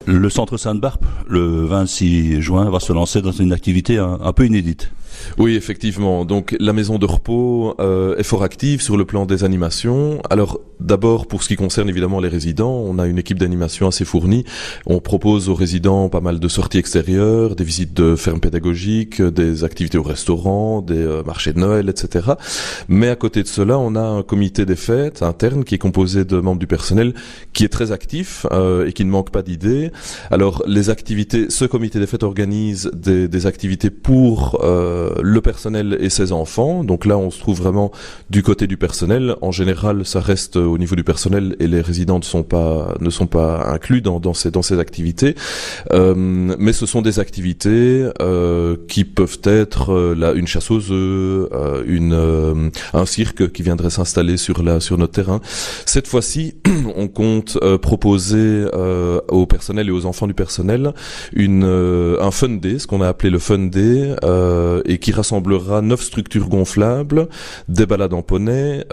Le centre Sainte-Barbe, le 26 juin, va se lancer dans une activité un peu inédite. Oui, effectivement. Donc la maison de repos est fort active sur le plan des animations. Alors d'abord, pour ce qui concerne évidemment les résidents, on a une équipe d'animation assez fournie. On propose aux résidents pas mal de sorties extérieures, des visites de fermes pédagogiques, des activités au restaurant, des marchés de Noël, etc. Mais à côté de cela, on a un comité des fêtes interne qui est composé de membres du personnel qui est très actif et qui ne manque pas d'idées. Alors les activités, ce comité des fêtes organise des activités pour le personnel et ses enfants. Donc là, on se trouve vraiment du côté du personnel. En général, ça reste au niveau du personnel et les résidents ne sont pas inclus dans ces activités. Mais ce sont des activités qui peuvent être une chasse aux œufs, un cirque qui viendrait s'installer sur notre terrain. Cette fois-ci, on compte proposer au personnel et aux enfants du personnel un fun day, ce qu'on a appelé le fun day, et qui rassemblera 9 structures gonflables, des balades en poney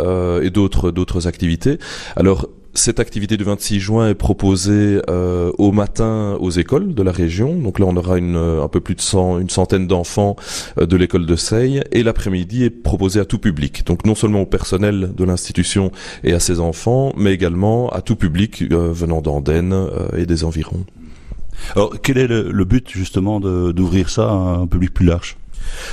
et d'autres activités. Alors cette activité du 26 juin est proposée au matin aux écoles de la région. Donc là, on aura un peu plus de une centaine d'enfants de l'école de Seille. Et l'après-midi est proposé à tout public. Donc non seulement au personnel de l'institution et à ses enfants, mais également à tout public venant d'Andenne et des environs. Alors, quel est le but justement d'ouvrir ça à un public plus large ?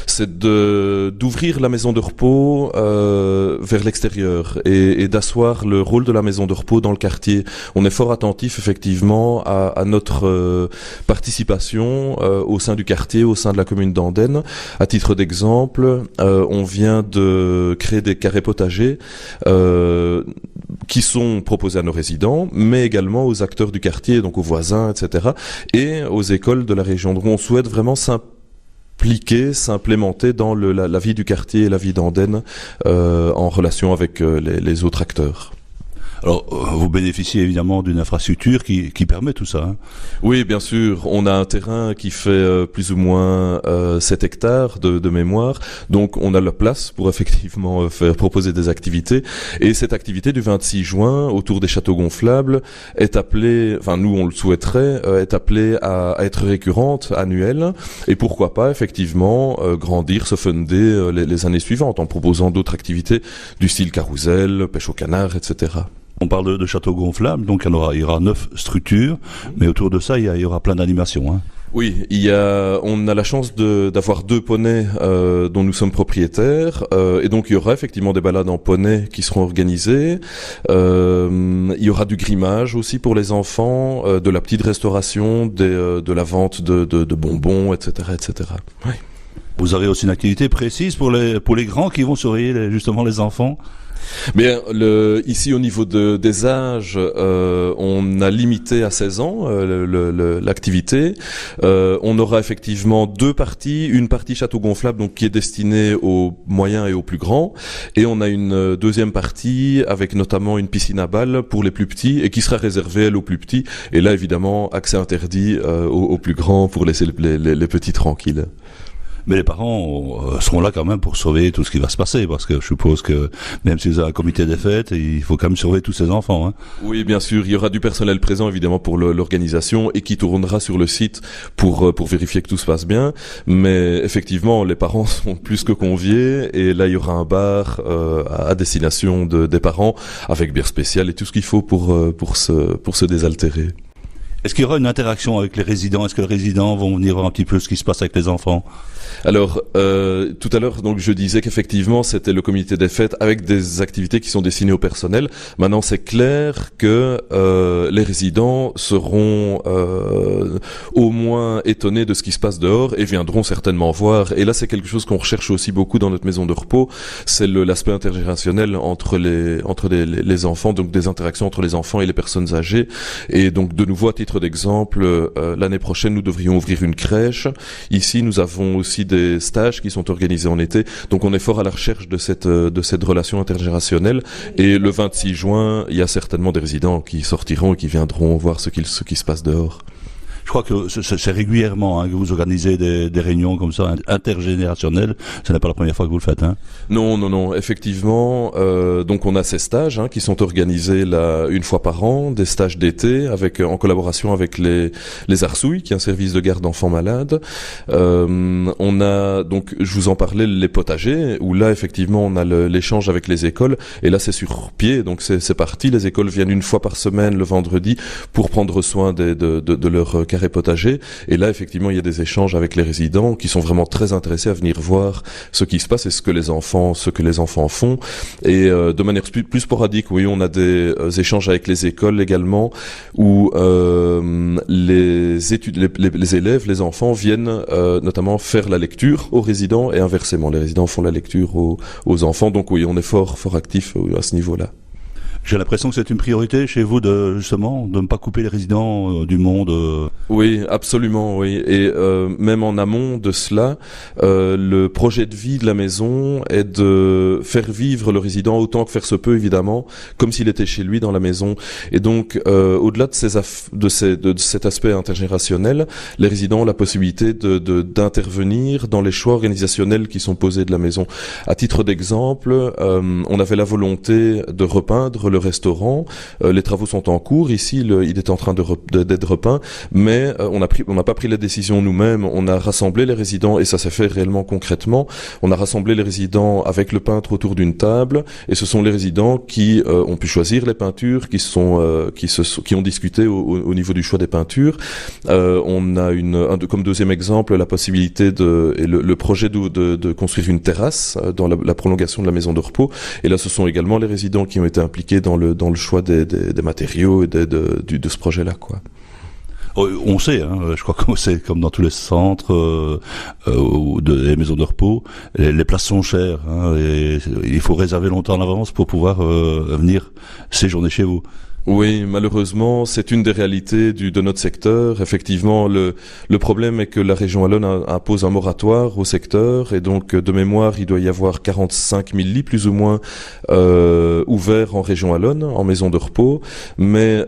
C'est d'ouvrir la maison de repos vers l'extérieur et d'asseoir le rôle de la maison de repos dans le quartier. On est fort attentif effectivement à notre participation au sein du quartier, au sein de la commune d'Andenne. À titre d'exemple, on vient de créer des carrés potagers qui sont proposés à nos résidents, mais également aux acteurs du quartier, donc aux voisins, etc., et aux écoles de la région. Donc on souhaite vraiment s'implémenter dans la vie du quartier et la vie d'Andenne en relation avec les autres acteurs. Alors, vous bénéficiez évidemment d'une infrastructure qui permet tout ça. Hein. Oui, bien sûr. On a un terrain qui fait plus ou moins 7 hectares de mémoire. Donc, on a la place pour effectivement proposer des activités. Et cette activité du 26 juin, autour des châteaux gonflables, est appelée, enfin nous on le souhaiterait, est appelée à être récurrente, annuelle. Et pourquoi pas, effectivement, grandir, se funder les années suivantes en proposant d'autres activités du style carrousel, pêche au canard, etc. On parle de château gonflable, donc il y aura 9 structures, mais autour de ça, il y aura plein d'animations. Hein. Oui, on a la chance d'avoir 2 poneys dont nous sommes propriétaires, et donc il y aura effectivement des balades en poney qui seront organisées. Il y aura du grimage aussi pour les enfants, de la petite restauration, de la vente de bonbons, etc., etc. Oui. Vous avez aussi une activité précise pour les grands qui vont surveiller justement les enfants. Bien, ici au niveau des âges, on a limité à 16 ans l'activité. On aura effectivement 2 parties, une partie château gonflable donc qui est destinée aux moyens et aux plus grands, et on a une deuxième partie avec notamment une piscine à balles pour les plus petits et qui sera réservée elle aux plus petits. Et là évidemment accès interdit aux plus grands pour laisser les petits tranquilles. Mais les parents seront là quand même pour surveiller tout ce qui va se passer, parce que je suppose que même si vous avez un comité des fêtes, il faut quand même surveiller tous ces enfants. Hein. Oui, bien sûr, il y aura du personnel présent évidemment pour l'organisation et qui tournera sur le site pour vérifier que tout se passe bien. Mais effectivement, les parents sont plus que conviés et là il y aura un bar à destination des parents avec bière spéciale et tout ce qu'il faut pour se désaltérer. Est-ce qu'il y aura une interaction avec les résidents ? Est-ce que les résidents vont venir voir un petit peu ce qui se passe avec les enfants ? Alors, tout à l'heure, donc je disais qu'effectivement, c'était le comité des fêtes avec des activités qui sont destinées au personnel. Maintenant, c'est clair que les résidents seront au moins étonnés de ce qui se passe dehors et viendront certainement voir. Et là, c'est quelque chose qu'on recherche aussi beaucoup dans notre maison de repos. C'est l'aspect intergénérationnel entre les enfants, donc des interactions entre les enfants et les personnes âgées. Et donc, de nouveau, à titre d'exemple, l'année prochaine, nous devrions ouvrir une crèche. Ici, nous avons aussi des stages qui sont organisés en été. Donc on est fort à la recherche de cette relation intergénérationnelle. Et le 26 juin, il y a certainement des résidents qui sortiront et qui viendront voir ce qui se passe dehors. Je crois que c'est régulièrement que vous organisez des réunions comme ça intergénérationnelles. Ce n'est pas la première fois que vous le faites. Hein. Non. Effectivement, donc on a ces stages qui sont organisés là une fois par an, des stages d'été en collaboration avec les Arsouilles, qui est un service de garde d'enfants malades. On a donc, je vous en parlais, les potagers, où là effectivement on a l'échange avec les écoles, et là c'est sur pied, donc c'est parti. Les écoles viennent une fois par semaine le vendredi pour prendre soin de leur carré potager, et là effectivement il y a des échanges avec les résidents qui sont vraiment très intéressés à venir voir ce qui se passe et ce que les enfants font. Et de manière plus sporadique, oui, on a des échanges avec les écoles également, où les élèves, les enfants viennent notamment faire la lecture aux résidents, et inversement, les résidents font la lecture aux enfants. Donc oui, on est fort actif à ce niveau-là. J'ai l'impression que c'est une priorité chez vous de ne pas couper les résidents du monde. Oui, absolument, oui. Et même en amont de cela, le projet de vie de la maison est de faire vivre le résident autant que faire se peut, évidemment, comme s'il était chez lui dans la maison. Et donc, au-delà de cet aspect intergénérationnel, les résidents ont la possibilité d'intervenir dans les choix organisationnels qui sont posés de la maison. À titre d'exemple, on avait la volonté de repeindre le restaurant. Les travaux sont en cours. Ici, il est en train d'être repeint, mais on n'a pas pris la décision nous-mêmes. On a rassemblé les résidents, et ça s'est fait réellement concrètement. On a rassemblé les résidents avec le peintre autour d'une table, et ce sont les résidents qui ont pu choisir les peintures, qui ont discuté au niveau du choix des peintures. On a comme deuxième exemple la possibilité et le projet de construire une terrasse dans la prolongation de la maison de repos. Et là, ce sont également les résidents qui ont été impliqués dans le choix des matériaux et de ce projet-là, quoi. On sait, je crois que c'est comme dans tous les centres des maisons de repos, les places sont chères, et il faut réserver longtemps en avance pour pouvoir venir séjourner chez vous. Oui, malheureusement, c'est une des réalités de notre secteur. Effectivement, le problème est que la région wallonne impose un moratoire au secteur, et donc de mémoire, il doit y avoir 45 000 lits plus ou moins ouverts en région wallonne, en maison de repos. Mais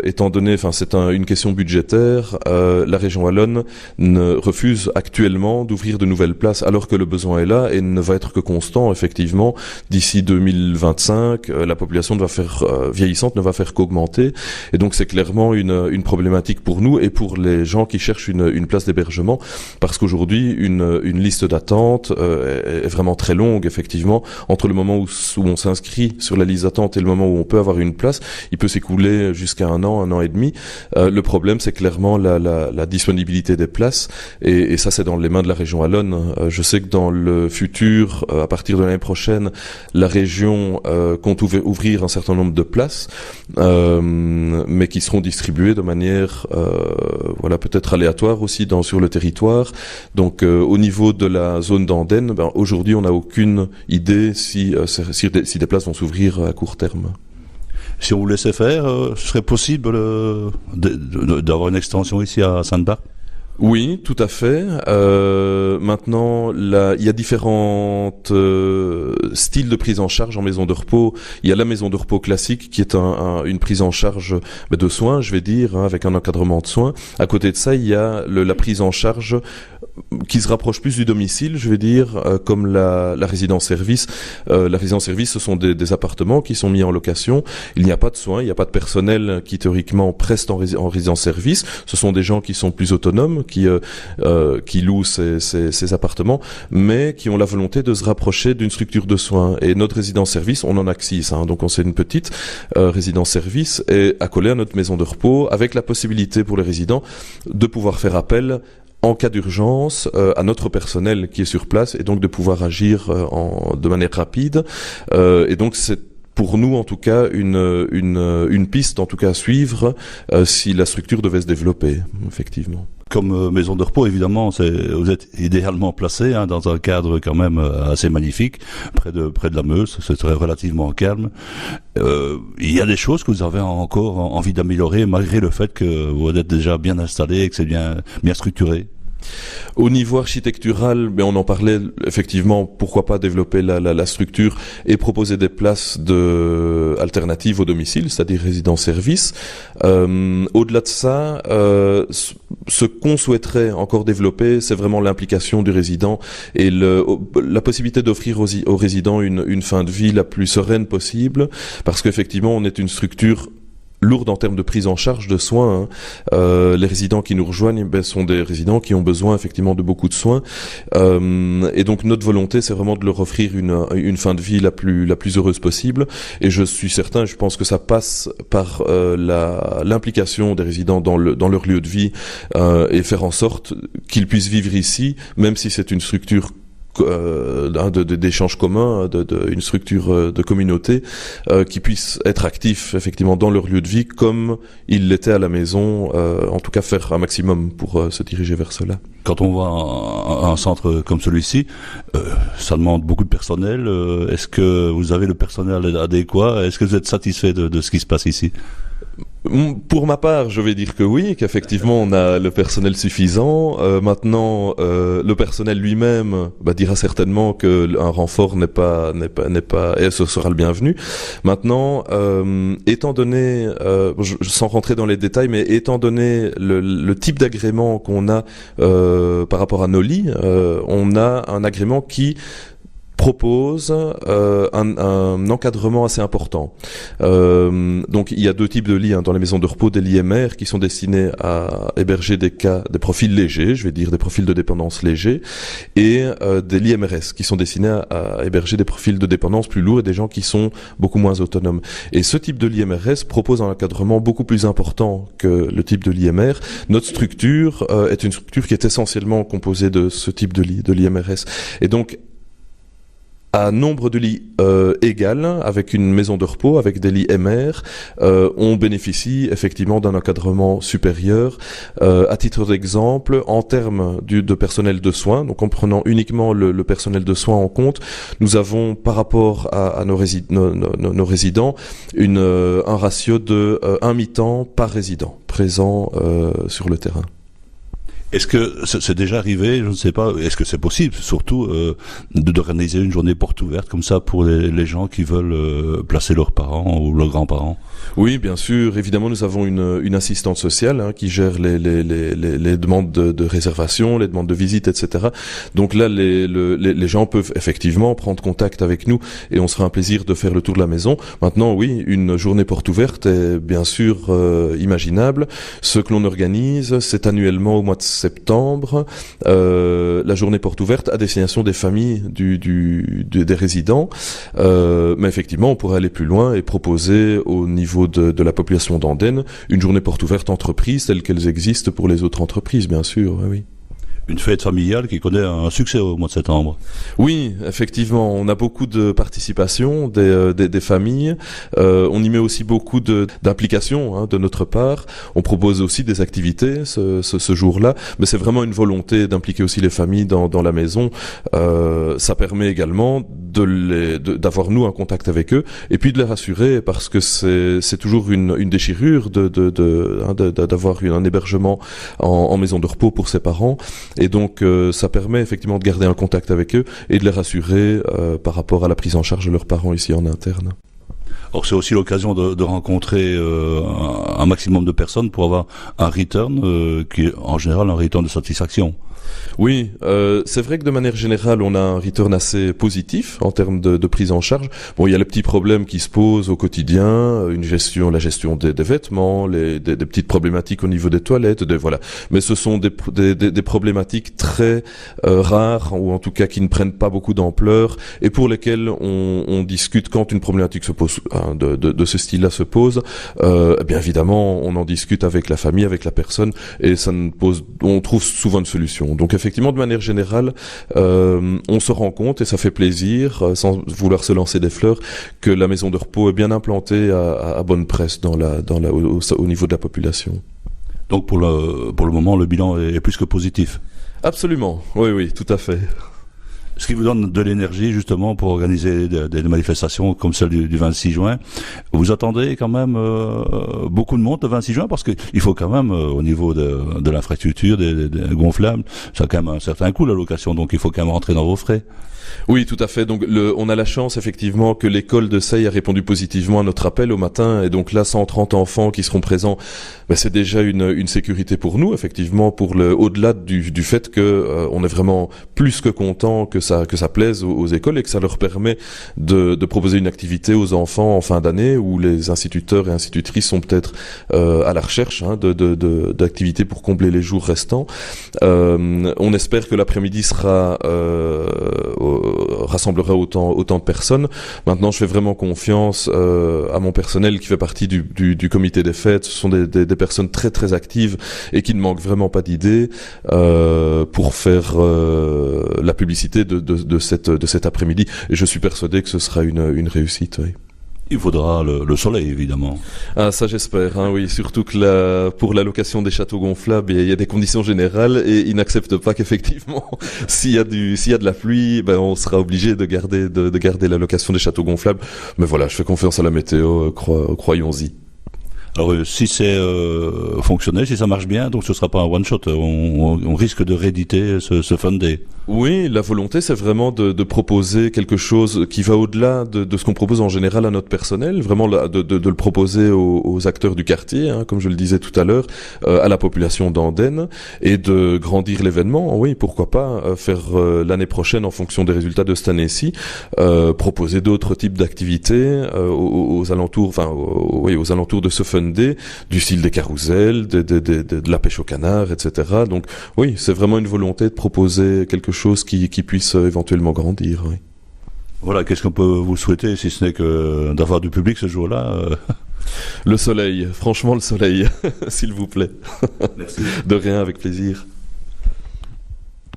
étant donné, c'est une question budgétaire, la région wallonne refuse actuellement d'ouvrir de nouvelles places, alors que le besoin est là et ne va être que constant. Effectivement, d'ici 2025, la population vieillissante ne va faire qu'augmenter, et donc c'est clairement une problématique pour nous et pour les gens qui cherchent une place d'hébergement, parce qu'aujourd'hui une liste d'attente est vraiment très longue. Effectivement, entre le moment où on s'inscrit sur la liste d'attente et le moment où on peut avoir une place, il peut s'écouler jusqu'à un an et demi. Le problème, c'est clairement la disponibilité des places, et ça c'est dans les mains de la région wallonne. Je sais que dans le futur, à partir de l'année prochaine, la région compte ouvrir un certain nombre de places, mais qui seront distribués de manière peut-être aléatoire aussi sur le territoire. Donc au niveau de la zone d'Andenne, aujourd'hui on n'a aucune idée si des places vont s'ouvrir à court terme. Si on vous laissait faire, ce serait possible d'avoir une extension ici à Sainte-Barbe? Oui, tout à fait. Maintenant, il y a différents styles de prise en charge en maison de repos. Il y a la maison de repos classique, qui est une prise en charge de soins, je vais dire, avec un encadrement de soins. À côté de ça, il y a la prise en charge qui se rapproche plus du domicile, je vais dire, comme la résidence-service. La résidence-service, ce sont des appartements qui sont mis en location. Il n'y a pas de soins, il n'y a pas de personnel qui théoriquement preste en résidence-service. Ce sont des gens qui sont plus autonomes, qui louent ces appartements, mais qui ont la volonté de se rapprocher d'une structure de soins. Et notre résidence-service, on en a que 6, donc on sait une petite résidence-service, est accolée à notre maison de repos, avec la possibilité pour les résidents de pouvoir faire appel en cas d'urgence à notre personnel qui est sur place, et donc de pouvoir agir de manière rapide. Et donc c'est pour nous, en tout cas, une piste, en tout cas, à suivre si la structure devait se développer, effectivement. Comme maison de repos, évidemment, vous êtes idéalement placé dans un cadre quand même assez magnifique, près de la Meuse. C'est relativement calme. Il y a des choses que vous avez encore envie d'améliorer, malgré le fait que vous êtes déjà bien installé et que c'est bien structuré. Au niveau architectural, on en parlait effectivement, pourquoi pas développer la structure et proposer des places alternatives au domicile, c'est-à-dire résidence-service. Au-delà de ça, ce qu'on souhaiterait encore développer, c'est vraiment l'implication du résident et la possibilité d'offrir aux résidents une fin de vie la plus sereine possible, parce qu'effectivement, on est une structure lourde en termes de prise en charge de soins. Les résidents qui nous rejoignent sont des résidents qui ont besoin effectivement de beaucoup de soins. Et donc notre volonté, c'est vraiment de leur offrir une fin de vie la plus heureuse possible. Et je suis certain, je pense que ça passe par l'implication des résidents dans leur lieu de vie et faire en sorte qu'ils puissent vivre ici, même si c'est une structure d'échanges communs, une structure de communauté qui puisse être actif effectivement dans leur lieu de vie comme ils l'étaient à la maison, en tout cas faire un maximum pour se diriger vers cela. Quand on va à un centre comme celui-ci, ça demande beaucoup de personnel. Est-ce que vous avez le personnel adéquat? Est-ce que vous êtes satisfait de ce qui se passe ici? Pour ma part, je vais dire que oui, qu'effectivement on a le personnel suffisant. Maintenant, le personnel lui-même dira certainement que un renfort n'est pas et ce sera le bienvenu. Maintenant, étant donné, sans rentrer dans les détails, mais étant donné le type d'agrément qu'on a par rapport à nos lits, on a un agrément qui propose un encadrement assez important. Donc il y a deux types de lits dans les maisons de repos, des lits MR qui sont destinés à héberger des profils légers, je vais dire des profils de dépendance légers, et des lits MRS qui sont destinés à héberger des profils de dépendance plus lourds et des gens qui sont beaucoup moins autonomes. Et ce type de lit MRS propose un encadrement beaucoup plus important que le type de lit MR. Notre structure est une structure qui est essentiellement composée de ce type de lit MRS. Et donc à nombre de lits égal, avec une maison de repos, avec des lits MR, on bénéficie effectivement d'un encadrement supérieur. À titre d'exemple, en termes de personnel de soins, donc en prenant uniquement le personnel de soins en compte, nous avons par rapport à nos résidents un ratio de 1 mi-temps par résident présent sur le terrain. Est-ce que c'est déjà arrivé, je ne sais pas, est-ce que c'est possible surtout d'organiser une journée porte ouverte comme ça pour les gens qui veulent placer leurs parents ou leurs grands-parents? Oui, bien sûr. Évidemment, nous avons une assistante sociale qui gère les demandes de réservation, les demandes de visite, etc. Donc là, les gens peuvent effectivement prendre contact avec nous et on sera un plaisir de faire le tour de la maison. Maintenant, oui, une journée porte ouverte est bien sûr imaginable. Ce que l'on organise, c'est annuellement au mois de septembre, la journée porte ouverte à destination des familles des résidents. Mais effectivement, on pourrait aller plus loin et proposer au niveau de la population d'Andenne une journée porte ouverte entreprise telle qu'elles existent pour les autres entreprises, bien sûr, oui. Une fête familiale qui connaît un succès au mois de septembre. Oui, effectivement, on a beaucoup de participation des familles. On y met aussi beaucoup d'implication de notre part. On propose aussi des activités ce jour-là, mais c'est vraiment une volonté d'impliquer aussi les familles dans la maison. Ça permet également d'avoir nous un contact avec eux et puis de les rassurer parce que c'est toujours une déchirure d'avoir un hébergement en maison de repos pour ses parents. Et donc ça permet effectivement de garder un contact avec eux et de les rassurer par rapport à la prise en charge de leurs parents ici en interne. Or c'est aussi l'occasion de rencontrer un maximum de personnes pour avoir un return qui est en général un return de satisfaction. Oui, c'est vrai que de manière générale, on a un return assez positif en termes de prise en charge. Bon, il y a les petits problèmes qui se posent au quotidien, la gestion des vêtements, des petites problématiques au niveau des toilettes, voilà. Mais ce sont des problématiques très rares ou en tout cas qui ne prennent pas beaucoup d'ampleur et pour lesquelles on discute quand une problématique se pose de ce style-là se pose. Bien évidemment, on en discute avec la famille, avec la personne et on trouve souvent une solution. Donc effectivement, de manière générale, on se rend compte, et ça fait plaisir, sans vouloir se lancer des fleurs, que la maison de repos est bien implantée à bonne presse au niveau de la population. Donc pour le moment, le bilan est plus que positif. Absolument, oui, tout à fait. Ce qui vous donne de l'énergie justement pour organiser des manifestations comme celle du 26 juin. Vous attendez quand même beaucoup de monde le 26 juin parce qu'il faut quand même au niveau de l'infrastructure, des gonflables, ça a quand même un certain coût la location, donc il faut quand même rentrer dans vos frais. Oui, tout à fait. Donc, on a la chance effectivement que l'école de Seille a répondu positivement à notre appel au matin, et donc là, 130 enfants qui seront présents, c'est déjà une sécurité pour nous, effectivement, au-delà du fait que on est vraiment plus que content que ça plaise aux écoles et que ça leur permet de proposer une activité aux enfants en fin d'année où les instituteurs et institutrices sont peut-être à la recherche d'activités pour combler les jours restants. On espère que l'après-midi rassemblera autant de personnes. Maintenant, je fais vraiment confiance à mon personnel qui fait partie du comité des fêtes. Ce sont des personnes très très actives et qui ne manquent vraiment pas d'idées pour faire la publicité de cet après-midi. Et je suis persuadé que ce sera une réussite. Oui. Il faudra le soleil, évidemment. Ah, ça j'espère, hein, oui. Surtout que pour la location des châteaux gonflables, il y a des conditions générales et ils n'acceptent pas qu'effectivement, s'il y a de la pluie, on sera obligé de garder la location des châteaux gonflables. Mais voilà, je fais confiance à la météo, croyons-y. Alors si c'est fonctionnel, si ça marche bien, donc ce sera pas un one shot, on risque de rééditer ce Fun Day. Oui, la volonté c'est vraiment de proposer quelque chose qui va au-delà de ce qu'on propose en général à notre personnel, vraiment de le proposer aux acteurs du quartier, hein, comme je le disais tout à l'heure, à la population d'Andenne, et de grandir l'événement. Oui, pourquoi pas faire l'année prochaine en fonction des résultats de cette année-ci, proposer d'autres types d'activités aux alentours, aux alentours de ce Fun Day, du style des carousels, de la pêche au canard, etc. Donc oui, c'est vraiment une volonté de proposer quelque chose qui puisse éventuellement grandir. Oui. Voilà, qu'est-ce qu'on peut vous souhaiter si ce n'est que d'avoir du public ce jour-là Le soleil, franchement le soleil, s'il vous plaît. Merci. De rien, avec plaisir.